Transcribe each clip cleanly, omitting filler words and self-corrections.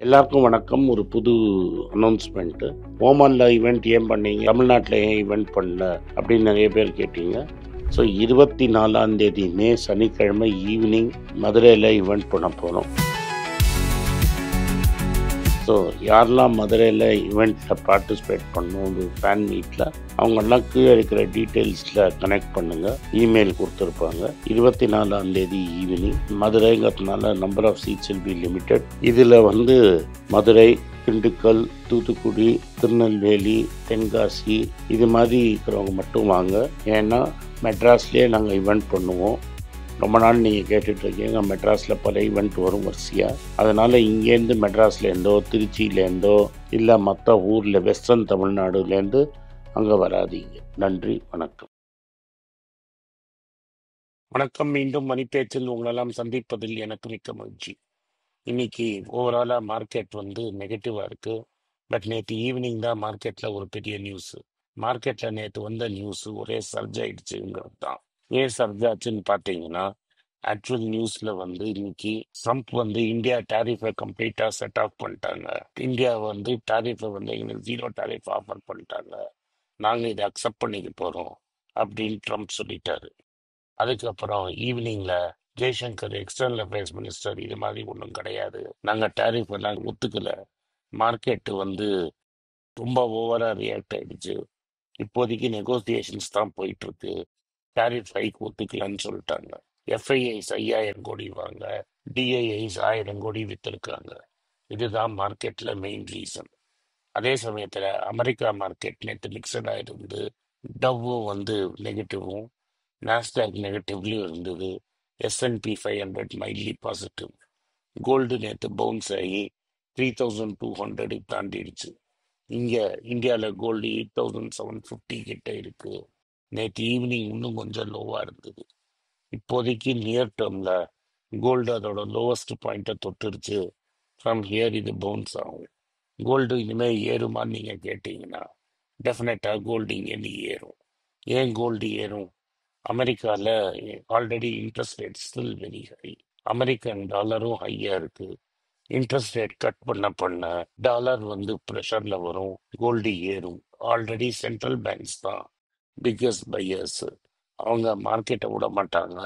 எல்லாருக்கும் வணக்கம். ஒரு புது அனௌன்ஸ்மெண்ட்டு. ஓமான்ல ஈவெண்ட் ஏன் பண்ணீங்க, தமிழ்நாட்டில் ஏன் ஈவெண்ட் பண்ணல அப்படின்னு நிறைய பேர் கேட்டீங்க. ஸோ 24 மே சனிக்கிழமை ஈவினிங் மதுரையில் ஈவெண்ட் பண்ண போகிறோம். ஸோ யாரெல்லாம் மதுரையில் ஈவெண்ட்டில் பார்ட்டிசிபேட் பண்ணணும் ஒரு ஃபேன் மீட்டில், அவங்கெல்லாம் கீழே இருக்கிற டீட்டெயில்ஸில் கனெக்ட் பண்ணுங்கள். இமெயில் கொடுத்துருப்பாங்க. 24 ஈவினிங் மதுரைங்கிறதுனால number of seats will be limited. இதில் மதுரை, திண்டுக்கல், தூத்துக்குடி, திருநெல்வேலி, தென்காசி இது மாதிரி இருக்கிறவங்க மட்டும் வாங்க. ஏன்னா மெட்ராஸ்லேயே நாங்கள் ஈவெண்ட் பண்ணுவோம். ரொம்ப நாள் நீங்கள் கேட்டுட்ருக்கீங்க, மெட்ராஸில் பல ஈவெண்ட் வரும் வரிசையாக. அதனால் இங்கேருந்து மெட்ராஸ்லேருந்தோ திருச்சியிலேருந்தோ இல்லை மற்ற ஊரில் வெஸ்டர்ன் தமிழ்நாடுலேருந்து அங்கே வராதீங்க. நன்றி, வணக்கம். வணக்கம். மீண்டும் மணிப்பேச்சில் உங்களெல்லாம் சந்திப்பதில் எனக்கு மிக்க மகிழ்ச்சி. இன்னைக்கு ஓவராலாக மார்க்கெட் நெகட்டிவாக இருக்குது. பட் நேற்று ஈவினிங் தான் மார்க்கெட்டில் ஒரு பெரிய நியூஸு. மார்க்கெட்டில் நேற்று வந்த நியூஸு ஒரே சர்ஜ் ஆயிடுச்சுங்கிறது தான். ஏன் சர்ஜ் ஆச்சுன்னு பார்த்தீங்கன்னா, ஆக்சுவல் நியூஸில் இன்னைக்கு ட்ரம்ப் இந்தியா டேரிஃபை கம்ப்ளீட்டாக செட் ஆஃப் பண்ணிட்டாங்க. இந்தியா டேரிஃபை எங்களுக்கு 0 டேரிஃப் ஆஃபர் பண்ணிட்டாங்க, நாங்கள் இதை அக்செப்ட் பண்ணிக்க போகிறோம் அப்படின்னு ட்ரம்ப் சொல்லிட்டாரு. அதுக்கப்புறம் ஈவினிங்கில் ஜெய்சங்கர் எக்ஸ்டர்னல் அஃபேர்ஸ் மினிஸ்டர் இது மாதிரி ஒன்றும் கிடையாது, நாங்கள் டேரிஃப் எல்லாம் ஒத்துக்கல. மார்க்கெட்டு ரொம்ப ஓவராக ரியாக்ட் ஆயிடுச்சு. இப்போதைக்கு நெகோசியேஷன்ஸ் தான் போயிட்டு இருக்கு. டேரிஃப் ஹைக் ஒத்துக்கலன்னு சொல்லிட்டாங்க. எஃப்ஐஐஸ் 5000 கோடி வாங்க, டிஐஐஸ் 1000 கோடி வித்திருக்காங்க. இதுதான் மார்க்கெட்ல மெயின் ரீசன். அதே சமயத்தில் அமெரிக்கா மார்க்கெட் நேற்று மிக்சடாக இருந்து டவ்வும் நெகட்டிவும், நாஸ்டாக் நெகட்டிவ்லையும் இருந்தது. S&P 500 mildly positive. கோல்டு நேற்று பவுன்ஸ் ஆகி 3200 தாண்டிடுச்சு. இங்கே இந்தியாவில் கோல்டு 8750 கிட்ட இருக்கு. நேற்று ஈவினிங் இன்னும் கொஞ்சம் லோவாக இருந்தது. இப்போதைக்கு நியர் டேர்மில் கோல்டு அதோட லோவஸ்ட் பாயிண்ட்டை தொட்டுருச்சு. ஃப்ரம் ஹியர் இது பவுன்ஸ் ஆகும். கோல்டு இனிமேல் ஏறுமான்னு நீங்கள் கேட்டிங்கன்னா, டெஃபினட்டாக கோல்டு இங்கேருந்து ஏறும். ஏன் கோல்டு ஏறும்? அமெரிக்காவில் already interest rate still very high. American டாலரும் ஹையாக இருக்குது. இன்ட்ரெஸ்ட் ரேட் கட் பண்ண டாலர் ப்ரெஷரில் வரும், கோல்டு ஏறும். ஆல்ரெடி சென்ட்ரல் பேங்க்ஸ் தான் பிக்கஸ்ட் பையர்ஸ். அவங்க மார்க்கெட்டை விட மாட்டாங்க,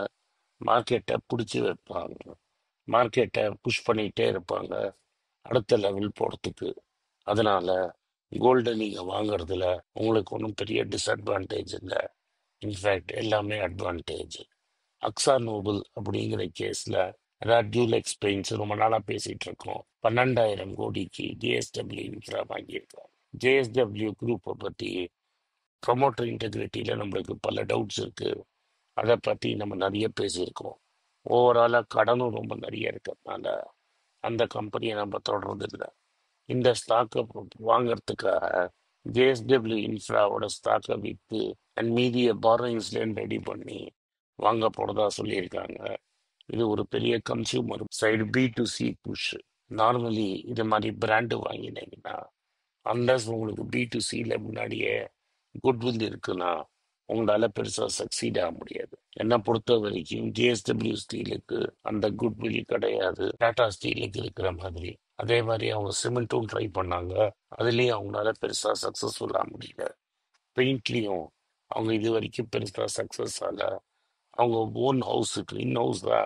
மார்க்கெட்டை பிடிச்சி வைப்பாங்க, மார்க்கெட்டை புஷ் பண்ணிகிட்டே இருப்பாங்க அடுத்த லெவல் போகிறதுக்கு. அதனால கோல்டை நீங்கள் வாங்குறதுல உங்களுக்கு ஒன்றும் பெரிய டிஸ்அட்வான்டேஜ் இல்லை. இன்ஃபேக்ட் எல்லாமே அட்வான்டேஜ். அக்ஸா நோபல் அப்படிங்கிற கேஸில் ஜூலெக்ஸ் பெயிண்ட்ஸ் ரொம்ப நாளாக பேசிகிட்டு இருக்கோம். 12,000 கோடிக்கு ஜேஎஸ்டபிள்யூ இன்ஃப்ரா வாங்கியிருக்கோம். ஜேஎஸ்டபிள்யூ குரூப்பை பற்றி ப்ரொமோட்டர் இன்டெகிரிட்டியில் நம்மளுக்கு பல டவுட்ஸ் இருக்குது. அதை பற்றி நம்ம நிறைய பேசியிருக்கோம். ஓவராலாக கடனும் ரொம்ப நிறைய இருக்கிறதுனால அந்த கம்பெனியை நம்ம தொடர்றது இல்லை. இந்த ஸ்டாக்கை வாங்கிறதுக்காக ஜேஎஸ்டபிள்யூ இன்ஃப்ராவோட ஸ்டாக்கை விற்று அண்ட் மீதிய பாரோயிங்ஸ்லேருந்து ரெடி பண்ணி வாங்க போகிறதா சொல்லியிருக்காங்க. இது ஒரு பெரிய consumer side B2C push. Normally இது மாதிரி பிராண்டு வாங்கினீங்கன்னா, அண்டர்ஸ் உங்களுக்கு B2Cல முன்னாடியே குட்வில் இருக்குன்னா உங்களால் பெருசாக சக்சீட் ஆக முடியாது. என்னை பொறுத்த வரைக்கும் ஜேஎஸ்டபிள்யூ ஸ்டீலுக்கு அந்த குட்வில் கிடையாது, டாடா ஸ்டீலுக்கு இருக்கிற மாதிரி. அதே மாதிரி அவங்க சிமெண்ட்டும் ட்ரை பண்ணாங்க, அதுலேயும் அவங்களால பெருசாக சக்ஸஸ்ஃபுல் ஆக முடியல. பெயிண்ட்லேயும் அவங்க இது வரைக்கும் பெருசாக சக்ஸஸ் ஆகல. அவங்க ஓன் ஹவுஸுக்கு இன்ஹவுஸாக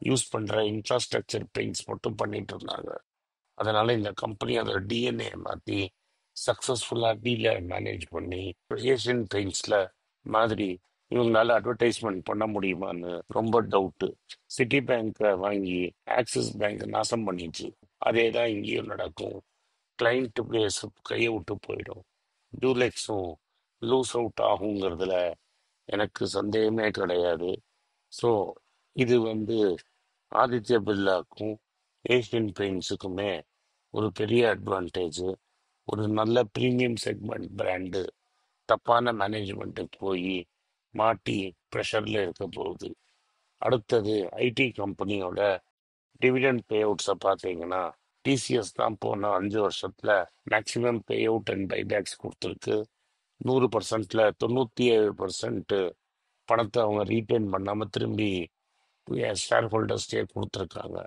யூஸ் பண்ணுற இன்ஃப்ராஸ்ட்ரக்சர் பெயிண்ட்ஸ் மட்டும் பண்ணிட்டு இருந்தாங்க. அதனால் இந்த கம்பெனி அதோட டிஎன்ஏ மாற்றி சக்ஸஸ்ஃபுல்லாக டீலர் மேனேஜ் பண்ணி ஏஷியன் பெயிண்ட்ஸில் மாதிரி இவங்களால அட்வர்டைஸ்மெண்ட் பண்ண முடியுமான்னு ரொம்ப டவுட்டு. சிட்டி பேங்க்கை வாங்கி ஆக்சிஸ் பேங்க் நாசம் பண்ணிச்சு. அதே தான் இங்கேயும் நடக்கும். கிளைண்ட் பேஸ் கையை விட்டு போயிடும். ஜூலெக்ஸும் லூஸ் அவுட் ஆகுங்கிறதுல எனக்கு சந்தேகமே கிடையாது. ஸோ இது ஆதித்ய பிர்லாக்கும் ஏஷியன் பெயிண்ட்ஸுக்குமே ஒரு பெரிய அட்வான்டேஜ். ஒரு நல்ல ப்ரீமியம் செக்மெண்ட் பிராண்டு தப்பான மேனேஜ்மெண்ட்டுக்கு போய் மாட்டி ப்ரெஷரில் இருக்க போகுது. அடுத்தது ஐடி கம்பெனியோட டிவிடெண்ட் பே அவுட்ஸை பார்த்தீங்கன்னா, டிசிஎஸ் தான் போன 5 வருஷத்தில் maximum pay out and buybacks கொடுத்துருக்கு. 100%ல் 97% பணத்தை அவங்க ரீட்டைன் பண்ணாமல் திரும்பி ஷேர் ஹோல்டர்ஸ்டே கொடுத்துருக்காங்க.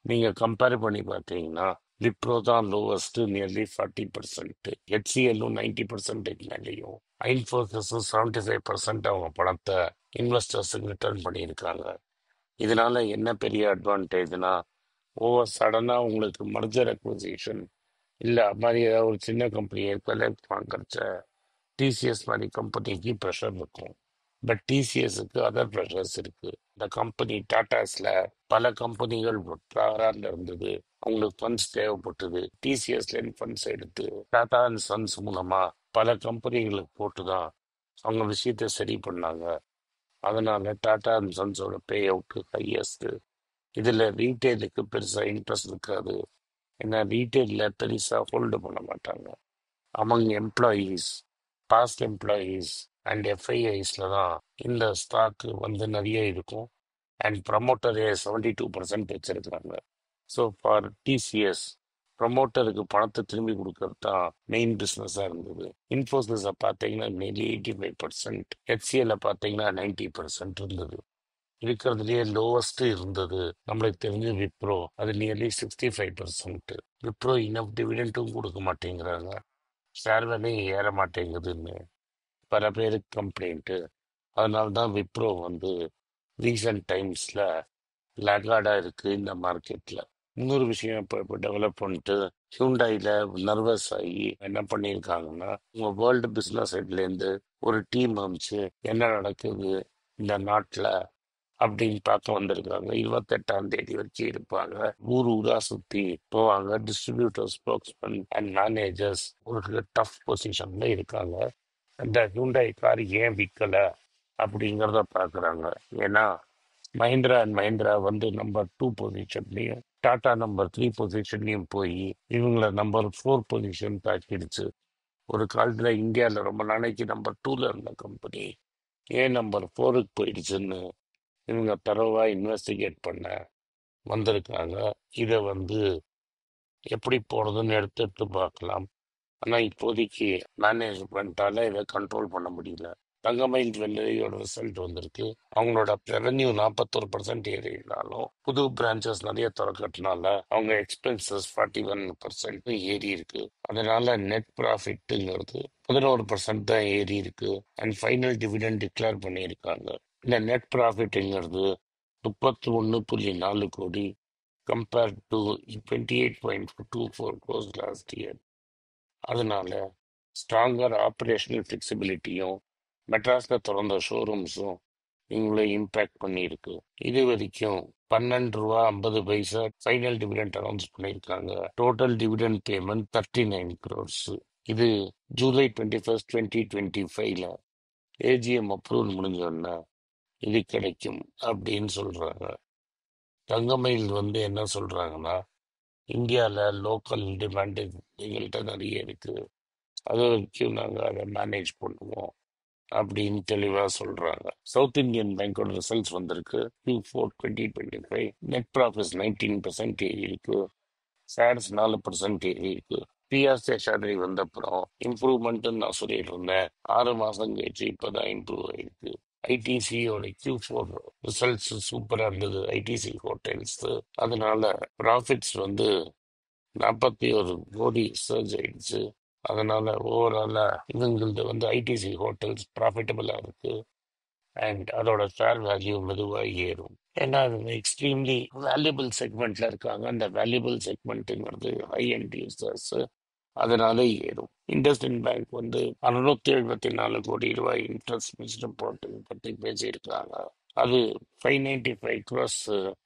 நீங்கள் கம்பேர் பண்ணி பார்த்தீங்கன்னா விப்ரோ தான் லோவஸ்ட் நியர்லி 40%. ஹெச்சிஎல்லும் 90% மேலேயும், இன்ஃபோசிஸும் 75% அவங்க பணத்தை இன்வெஸ்டர்ஸுக்கு ரிட்டர்ன் பண்ணியிருக்காங்க. இதனால என்ன பெரிய அட்வான்டேஜ்னா, ஓவர் சடனாக உங்களுக்கு மர்ஜர் அக்விசிஷன் இல்லை மாதிரி ஏதாவது ஒரு சின்ன கம்பெனி ஏற்கனவே வாங்கறச்ச டிசிஎஸ் மாதிரி கம்பெனிக்கு ப்ரெஷர் இருக்கும். பட் டிசிஎஸ்க்கு அதர் ப்ரெஷர்ஸ் இருக்கு. இந்த கம்பெனி டாட்டாஸ்ல பல கம்பெனிகள் ப்ராரால இருந்தது, அவங்களுக்கு ஃபண்ட்ஸ் தேவைப்பட்டது. டிசிஎஸ்ல ஃபண்ட்ஸ் எடுத்து டாடா அண்ட் சன்ஸ் மூலமா பல கம்பெனிகளுக்கு போட்டு தான் அவங்க விஷயத்தை சரி பண்ணாங்க. அதனால டாடா அண்ட் சன்ஸோட பே அவுட் ஹையஸ்ட். இதுல ரீட்டைலுக்கு பெருசா இன்ட்ரெஸ்ட் இருக்காது, ஏன்னா ரீட்டைல்ல பெருசா ஹோல்டு பண்ண மாட்டாங்க. Among employees, past employees and எஃப்ஐஐஸ்ல தான் இந்த ஸ்டாக் வந்து நிறைய இருக்கும். அண்ட் ப்ரமோட்டரே 72% வச்சிருக்காங்க. ஸோ ஃபார் டிசிஎஸ், ப்ரமோட்டருக்கு பணத்தை திரும்பி கொடுக்கறது தான் மெயின் பிஸ்னஸாக இருந்தது. இன்ஃபோசிஸை பார்த்தீங்கன்னா நெல்லி 85%, ஹெச்சிஎல்ல பார்த்தீங்கன்னா 90% இருந்தது. இருக்கிறதுலேயே லோவஸ்ட் இருந்தது நம்மளுக்கு தெரிஞ்சு விப்ரோ, அது நியர்லி 65%. விப்ரோ இனஃப் டிவிடெண்டும் கொடுக்க மாட்டேங்கிறாங்க, ஷேர் விலையும் ஏற மாட்டேங்குதுன்னு பல பேருக்கு கம்ப்ளைண்ட்டு. அதனால தான் விப்ரோ வந்து ரீசன்ட் டைம்ஸில் லேகார்டாக இருக்குது இந்த மார்க்கெட்டில். இன்னொரு விஷயம் இப்போ டெவலப் பண்ணிட்டு ஹியூண்டாயில் நர்வஸ் ஆகி என்ன பண்ணியிருக்காங்கன்னா, உங்கள் வேர்ல்டு பிஸ்னஸ் ஹெட்லேருந்து ஒரு டீம் அமைச்சு என்ன நடக்குது இந்த நாட்டில் அப்படின்னு பார்க்க வந்திருக்காங்க. 28ஆம் தேதி வரைக்கும் இருப்பாங்க. ஊர் ஊரா சுற்றி போவாங்க. டிஸ்ட்ரிபியூட்டர்ஸ், ஸ்போக்ஸ்மேன் அண்ட் மேனேஜர்ஸ் ஒரு டஃப் பொசிஷன்ல இருக்காங்க. அந்த ஹியூண்டாய் கார் ஏன் விற்கல அப்படிங்கிறத பார்க்குறாங்க. ஏன்னா மஹிந்திரா அண்ட் மஹிந்திரா வந்து நம்பர் 2 பொசிஷன்லையும், டாடா நம்பர் 3 பொசிஷன்லையும் போய் இவங்கள நம்பர் 4 பொசிஷன் தாக்கிடுச்சு. ஒரு காலத்தில் இந்தியாவில் ரொம்ப நாளைக்கு நம்பர் 2ல இருந்த கம்பெனி ஏன் நம்பர் 4க்கு போயிடுச்சுன்னு இவங்க தரவாக இன்வெஸ்டிகேட் பண்ண வந்திருக்காங்க. இதை வந்து எப்படி போகிறதுன்னு எடுத்து பார்க்கலாம். ஆனால் இப்போதைக்கு மேனேஜ்மெண்ட்டால் இதை கண்ட்ரோல் பண்ண முடியல. தங்கமயில் ஜுவல்லரியோட ரிசல்ட் வந்திருக்கு. அவங்களோட ரெவன்யூ 41% ஏறினாலும் புது பிரான்ச்சஸ் நிறைய திறக்கட்டினால அவங்க எக்ஸ்பென்சஸ் 41% ஏறி இருக்கு. அதனால நெட் ப்ராஃபிட்டுங்கிறது 11% தான் ஏறி இருக்கு. அண்ட் ஃபைனல் டிவிடெண்ட் டிக்ளேர் பண்ணியிருக்காங்க. இந்த நெட் ப்ராஃபிட்டுங்கிறது 31.4 கோடி compared to 28.24 crores last year. அதனால ஸ்ட்ராங்கர் ஆப்ரேஷனல் ஃபிளெக்சிபிலிட்டியும் மெட்ராஸில் திறந்த ஷோரூம்ஸும் இவங்களை இம்பேக்ட் பண்ணியிருக்கு. இது வரைக்கும் 12 ரூபா 50 பைசா ஃபைனல் டிவிடெண்ட் அனௌன்ஸ் பண்ணியிருக்காங்க. Total dividend payment 39 crores. இது ஜூலை 21, 2025 ஏஜிஎம் அப்ரூவல் முடிஞ்சோன்னா இது கிடைக்கும் அப்படின்னு சொல்றாங்க. தங்கமயில் வந்து என்ன சொல்றாங்கன்னா, இந்தியாவில் லோக்கல் டிமாண்ட் எங்கள்கிட்ட நிறைய இருக்கு, அது வரைக்கும் நாங்கள் அதை மேனேஜ் பண்ணுவோம் அப்படின்னு தெளிவாக சொல்றாங்க. சவுத் இந்தியன் பேங்கோட ரிசல்ட்ஸ் வந்திருக்கு. Q4 2025 நெட் ப்ராஃபிட் 19% ஏறி இருக்கு, ஷேர்ஸ் 4% ஏறி இருக்கு. பிஆர்சி ஷேரி வந்த அப்புறம் இம்ப்ரூவ்மெண்ட்னு நான் சொல்லிட்டு இருந்தேன். 6 மாசம் கழிச்சு இப்போதான் இம்ப்ரூவ் ஆயிருக்கு. ஐடிசியோட Q4 ரிசல்ட்ஸ் சூப்பராக இருந்தது, ஐடிசி ஹோட்டல்ஸ். அதனால ப்ராஃபிட்ஸ் வந்து 41 கோடி சர்ஜ் ஆயிடுச்சு. அதனால ஓவராலா இவங்களது வந்து ஐடிசி ஹோட்டல்ஸ் ப்ராஃபிட்டபிளா இருக்கு. அண்ட் அதோட ஷேர் வேல்யூ மெதுவாக ஏறும். ஏன்னா அது எக்ஸ்ட்ரீம்லி வேல்யூபிள் செக்மெண்ட்ல இருக்காங்க. அந்த வேல்யூபிள் செக்மெண்ட்டுங்கிறது ஹை எண்ட் யூசர்ஸ், அதனால ஏறும். இண்டஸ்இண்ட் பேங்க் வந்து 674 கோடி ரூபாய் இன்ட்ரெஸ்ட் போட்டு பற்றி பேசியிருக்காங்க. அது 595 crores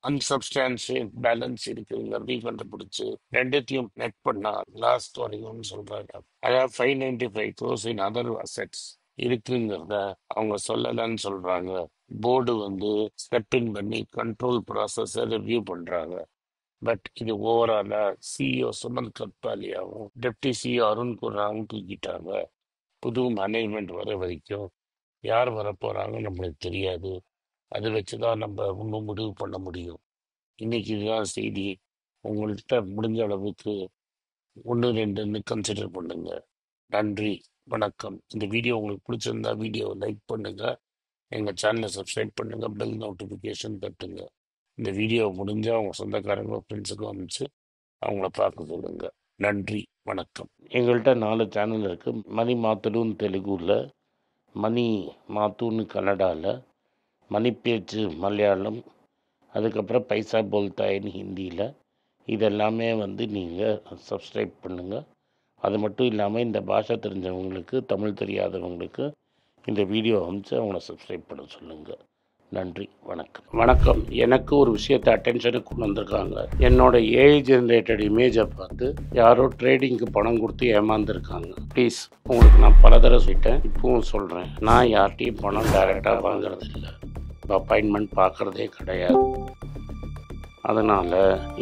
அன்சப்ஸ்டான்ஷியல் பேலன்ஸ் இருக்குங்கிறதையும் கண்டுபிடிச்சு ரெண்டுத்தையும் நெட் பண்ணா லாஸ்ட் வரைக்கும்னு சொல்றாங்க. அதாவது 595 crores இன் அதர் அசெட்ஸ் இருக்குங்கிறத அவங்க சொல்லலன்னு சொல்றாங்க. போர்டு வந்து ஸ்டெப் இன் பண்ணி கண்ட்ரோல் ப்ராசஸை ரிவ்யூ பண்றாங்க. பட் இது ஓவராலா சிஇஓ சுமந்த் கத்பாலியாவும் டெப்டி சிஇஓ அருண் குராவும் தூக்கிட்டாங்க. புது மேனேஜ்மெண்ட் வர வரைக்கும் யார் வரப்போறாங்கன்னு நம்மளுக்கு தெரியாது. அது வச்சுதான் நம்ம இன்னும் முடிவு பண்ண முடியும். இன்னைக்கு இதுதான் செய்தி. உங்கள்கிட்ட முடிஞ்ச அளவுக்கு 1-2ன்னு கன்சிடர் பண்ணுங்க. நன்றி, வணக்கம். இந்த வீடியோ உங்களுக்கு பிடிச்சிருந்தா வீடியோவை லைக் பண்ணுங்க, எங்கள் சேனலை சப்ஸ்கிரைப் பண்ணுங்க, பெல் நோட்டிஃபிகேஷன் தட்டுங்க. இந்த வீடியோ முடிஞ்சால் உங்கள் சொந்தக்காரங்க ஃப்ரெண்ட்ஸுக்கும் அனுப்பிச்சு அவங்கள பார்க்க சொல்லுங்க. நன்றி, வணக்கம். எங்கள்கிட்ட 4 சேனல் இருக்குது. மணி மாத்துடுன்னு தெலுங்குல, மணி மாத்துன்னு கன்னடாவில், மணி பேச்சு மலையாளம், அதுக்கப்புறம் பைசா போல்தாயின்னு ஹிந்தியில். இதெல்லாமே நீங்கள் சப்ஸ்கிரைப் பண்ணுங்கள். அது மட்டும் இல்லாமல் இந்த பாஷை தெரிஞ்சவங்களுக்கு, தமிழ் தெரியாதவங்களுக்கு இந்த வீடியோ அனுப்பிச்சு அவங்கள சப்ஸ்கிரைப் பண்ண சொல்லுங்கள். நன்றி, வணக்கம். வணக்கம். எனக்கு ஒரு விஷயத்தை அட்டென்ஷனுக்கு கொண்டு வந்திருக்காங்க. என்னோட ஏஐ ஜென்ரேட்டட் இமேஜை பார்த்து யாரோ ட்ரேடிங்க்கு பணம் கொடுத்து ஏமாந்துருக்காங்க. ப்ளீஸ், உங்களுக்கு நான் பல தடவை சொல்லிட்டேன், இப்பவும் சொல்கிறேன், நான் யார்கிட்டையும் பணம் டைரெக்டாக வாங்குறது இல்லை, அப்பாயின்மெண்ட் பார்க்குறதே கிடையாது. அதனால்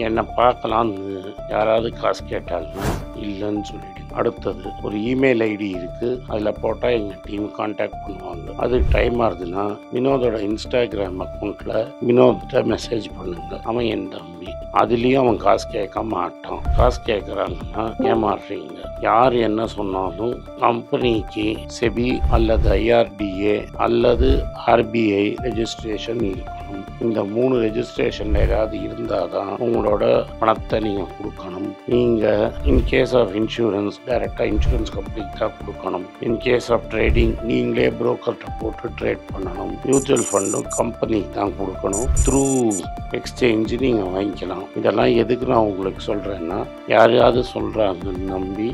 என்னை பார்க்கலான்னு யாராவது காசு கேட்டாலும் இல்லைன்னு சொல்லிவிடுங்க. அடுத்தது, ஒரு இமெயில் ஐடி இருக்குது, அதில் போட்டால் எங்கள் டீம் கான்டாக்ட் பண்ணுவாங்க. அது டைம் ஆகுதுன்னா வினோதோட இன்ஸ்டாகிராம் அக்கௌண்ட்டில் வினோத்தை மெசேஜ் பண்ணுங்க. அவன் என் தம்பி, அதுலேயும் அவன் காசு கேட்க மாட்டான். காசு கேட்குறாங்கன்னா ஏமாறுறீங்க. யார் என்ன சொன்னாலும் கம்பெனிக்கு செபி அல்லது ஐஆர்டிஏ அல்லது ஆர்பிஐ ரெஜிஸ்ட்ரேஷன் இருக்கணும். இந்த 3 ரெஜிஸ்ட்ரேஷன் ஏதாவது இருந்தால் தான் உங்களோட பணத்தை நீங்கள் கொடுக்கணும். நீங்கள் இன்கேஸ் ஆஃப் இன்சூரன்ஸ் டைரெக்டாக இன்சூரன்ஸ் கம்பெனிக்கு தான் கொடுக்கணும். இன்கேஸ் ஆஃப் ட்ரேடிங் நீங்களே புரோக்கர்கிட்ட போட்டு ட்ரேட் பண்ணணும். மியூச்சுவல் ஃபண்டும் கம்பெனிக்கு தான் கொடுக்கணும். த்ரூ எக்ஸ்சேஞ்சு நீங்கள் வாங்கிக்கலாம். இதெல்லாம் எதுக்கு நான் உங்களுக்கு சொல்கிறேன்னா, யாரையாவது சொல்கிறாங்கன்னு நம்பி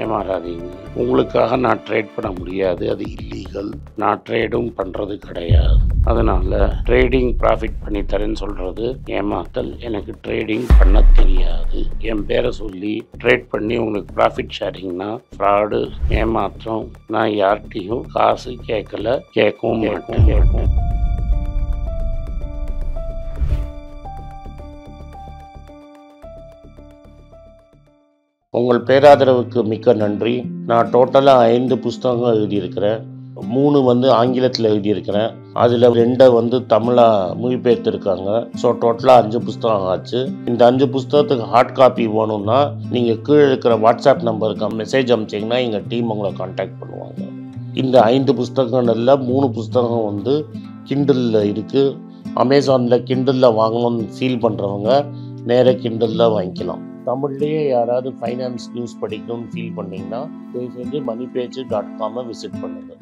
ஏமாறாதீங்க. உங்களுக்காக நான் ட்ரேட் பண்ண முடியாது, அது இல்லீகல். நான் ட்ரேடும் பண்ணுறது கிடையாது. அதனால் ட்ரேடிங் ப்ராஃபிட் பண்ணி தரேன்னு சொல்கிறது ஏமாத்தல். எனக்கு ட்ரேடிங் பண்ண தெரியாது. என் பேரை சொல்லி ட்ரேட் பண்ணி உங்களுக்கு ப்ராஃபிட் ஷேரிங்னா ஃப்ராடு, ஏமாற்றம். நான் யார்கிட்டையும் காசு கேட்கல, கேட்கவும் மாட்டேன். உங்கள் பேராதரவுக்கு மிக்க நன்றி. நான் டோட்டலாக 5 புஸ்தகங்கள் எழுதியிருக்கிறேன். 3 ஆங்கிலத்தில் எழுதியிருக்கிறேன். அதில் 2 தமிழாக மொழிபெயர்த்துருக்காங்க. ஸோ டோட்டலாக 5 புஸ்தகம் ஆச்சு. இந்த 5 புஸ்தகத்துக்கு ஹார்ட் காப்பி வேணும்னா நீங்கள் கீழே இருக்கிற வாட்ஸ்அப் நம்பருக்கு மெசேஜ் அனுப்பிச்சிங்கன்னா எங்கள் டீம் உங்களை கான்டாக்ட் பண்ணுவாங்க. இந்த 5 புஸ்தகங்களில் 3 புஸ்தகம் கிண்டலில் இருக்குது. அமேசானில் கிண்டலில் வாங்கணும்னு ஃபீல் பண்ணுறவங்க நேராக கிண்டலில் வாங்கிக்கலாம். தமிழ்லேயே யாராவது ஃபைனான்ஸ் நியூஸ் படிக்கணும்னு ஃபீல் பண்ணிங்கன்னா தயவுசெஞ்சு மணிபேச்சு.com விசிட் பண்ணுங்கள்.